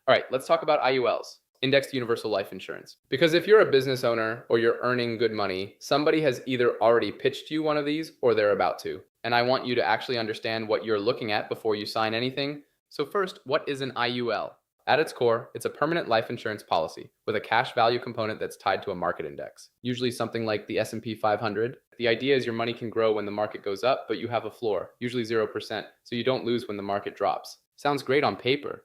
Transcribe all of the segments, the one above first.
All right, let's talk about IULs, Indexed Universal Life Insurance. Because if you're a business owner or you're earning good money, somebody has either already pitched you one of these or they're about to. And I want you to actually understand what you're looking at before you sign anything. So first, what is an IUL? At its core, it's a permanent life insurance policy with a cash value component that's tied to a market index, usually something like the S&P 500. The idea is your money can grow when the market goes up, but you have a floor, usually 0%, so you don't lose when the market drops. Sounds great on paper.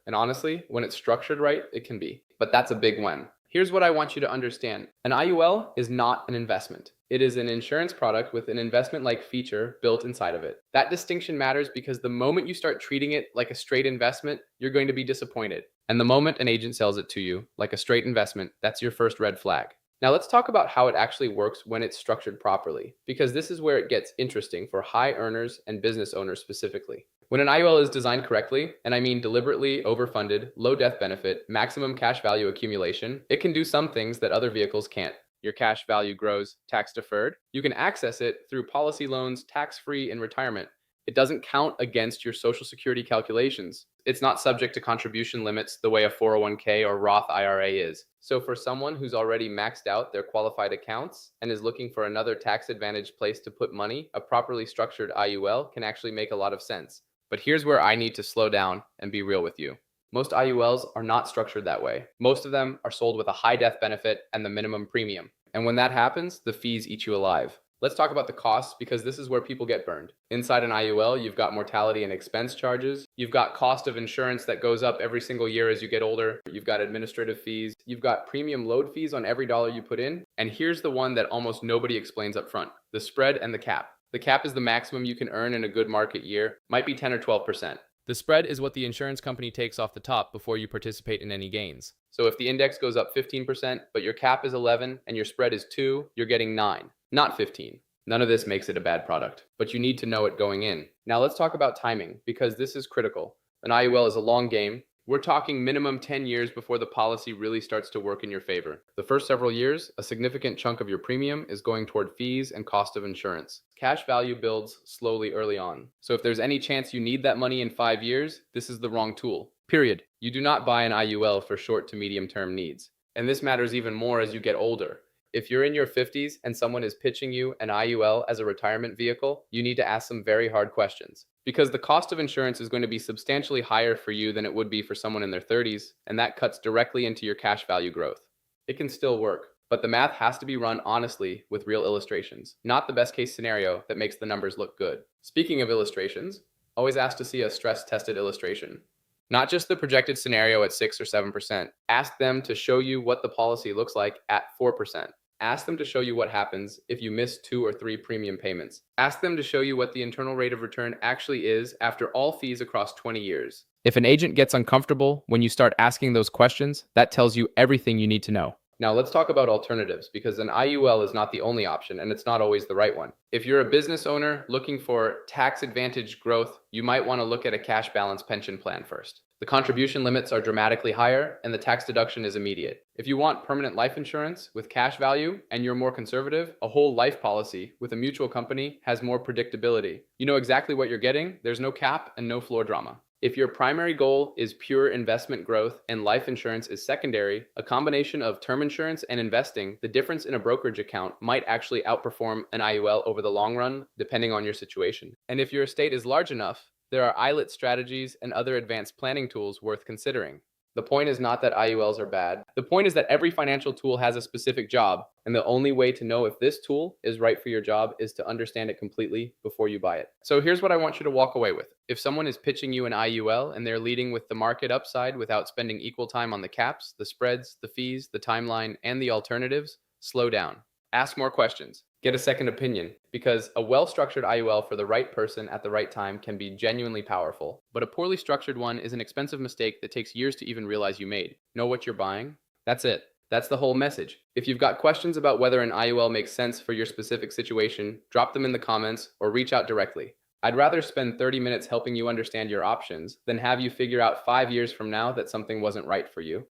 And honestly, when it's structured right, it can be. But that's a big when. Here's what I want you to understand. An IUL is not an investment. It is an insurance product with an investment-like feature built inside of it. That distinction matters because the moment you start treating it like a straight investment, you're going to be disappointed. And the moment an agent sells it to you like a straight investment, that's your first red flag. Now let's talk about how it actually works when it's structured properly, because this is where it gets interesting for high earners and business owners specifically. When an IUL is designed correctly, and I mean deliberately overfunded, low death benefit, maximum cash value accumulation, it can do some things that other vehicles can't. Your cash value grows tax deferred. You can access it through policy loans, tax-free in retirement. It doesn't count against your Social Security calculations. It's not subject to contribution limits the way a 401k or Roth IRA is. So for someone who's already maxed out their qualified accounts and is looking for another tax-advantaged place to put money, a properly structured IUL can actually make a lot of sense. But here's where I need to slow down and be real with you. Most IULs are not structured that way. Most of them are sold with a high death benefit and the minimum premium. And when that happens, the fees eat you alive. Let's talk about the costs because this is where people get burned. Inside an IUL, you've got mortality and expense charges. You've got cost of insurance that goes up every single year as you get older. You've got administrative fees. You've got premium load fees on every dollar you put in. And here's the one that almost nobody explains up front: the spread and the cap. The cap is the maximum you can earn in a good market year, might be 10 or 12%. The spread is what the insurance company takes off the top before you participate in any gains. So if the index goes up 15%, but your cap is 11 and your spread is 2, you're getting 9, not 15. None of this makes it a bad product, but you need to know it going in. Now let's talk about timing, because this is critical. An IUL is a long game. We're talking minimum 10 years before the policy really starts to work in your favor. The first several years, a significant chunk of your premium is going toward fees and cost of insurance. Cash value builds slowly early on. So if there's any chance you need that money in 5 years, this is the wrong tool. Period. You do not buy an IUL for short to medium term needs. And this matters even more as you get older. If you're in your 50s and someone is pitching you an IUL as a retirement vehicle, you need to ask some very hard questions. Because the cost of insurance is going to be substantially higher for you than it would be for someone in their 30s, and that cuts directly into your cash value growth. It can still work, but the math has to be run honestly with real illustrations, not the best case scenario that makes the numbers look good. Speaking of illustrations, always ask to see a stress-tested illustration. Not just the projected scenario at 6 or 7%. Ask them to show you what the policy looks like at 4%. Ask them to show you what happens if you miss 2 or 3 premium payments. Ask them to show you what the internal rate of return actually is after all fees across 20 years. If an agent gets uncomfortable when you start asking those questions, that tells you everything you need to know. Now let's talk about alternatives, because an IUL is not the only option and it's not always the right one. If you're a business owner looking for tax advantage growth, you might want to look at a cash balance pension plan first. The contribution limits are dramatically higher and the tax deduction is immediate. If you want permanent life insurance with cash value and you're more conservative, a whole life policy with a mutual company has more predictability. You know exactly what you're getting, there's no cap and no floor drama. If your primary goal is pure investment growth and life insurance is secondary, a combination of term insurance and investing, the difference in a brokerage account might actually outperform an IUL over the long run, depending on your situation. And if your estate is large enough, there are ILIT strategies and other advanced planning tools worth considering. The point is not that IULs are bad. The point is that every financial tool has a specific job, and the only way to know if this tool is right for your job is to understand it completely before you buy it. So here's what I want you to walk away with. If someone is pitching you an IUL and they're leading with the market upside without spending equal time on the caps, the spreads, the fees, the timeline, and the alternatives, slow down. Ask more questions. Get a second opinion, because a well-structured IUL for the right person at the right time can be genuinely powerful, but a poorly structured one is an expensive mistake that takes years to even realize you made. Know what you're buying? That's it. That's the whole message. If you've got questions about whether an IUL makes sense for your specific situation, drop them in the comments or reach out directly. I'd rather spend 30 minutes helping you understand your options than have you figure out 5 years from now that something wasn't right for you.